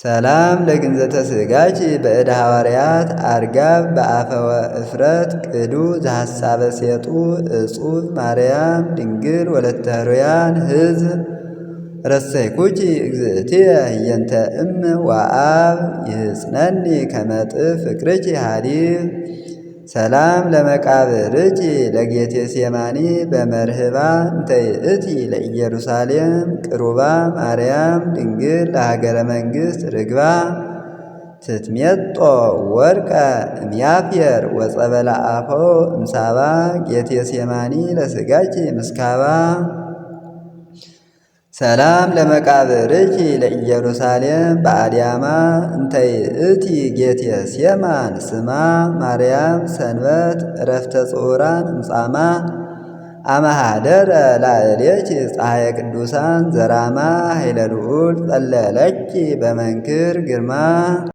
ሰላም ለግንዘተ ስጋች በእደ ሐዋርያት አርጋብ በአፈወ እፍረት ቅዱ ዘሐሳበ ሴጡ እጹብ ማርያም ድንግል ወለተ ኅሩያን ሕዝብ ረሰይኩኪ እግዝእትየ ህየንተ እም ወአብ ይህጽነኒ ከመጥፍ ፍቅርኪ ሀዲብ ሰላም ለመቃብርኪ ለጌቴ ሴማኒ በመርህባ እንተይእቲ ለኢየሩሳሌም ቅሩባ ማርያም ድንግል ለሀገረ መንግሥት ርግባ ትትሜጦ ወርቀ እምያፍየር ወጸበላ አፎ እምሳባ ጌቴ ሴማኒ ለስጋኪ ምስካባ ሰላም ለመቃብርኪ ለኢየሩሳሌም በአድያማ እንተይእቲ ጌቴ ሴማን ስማ ማርያም ሰንበት ዕረፍተ ጽዑራን እምጻማ አመሃደረ ላዕሌኪ ፀሐየ ቅዱሳን ዘራማ ኃይለ ልዑል ጸለለኪ በመንክር ግርማ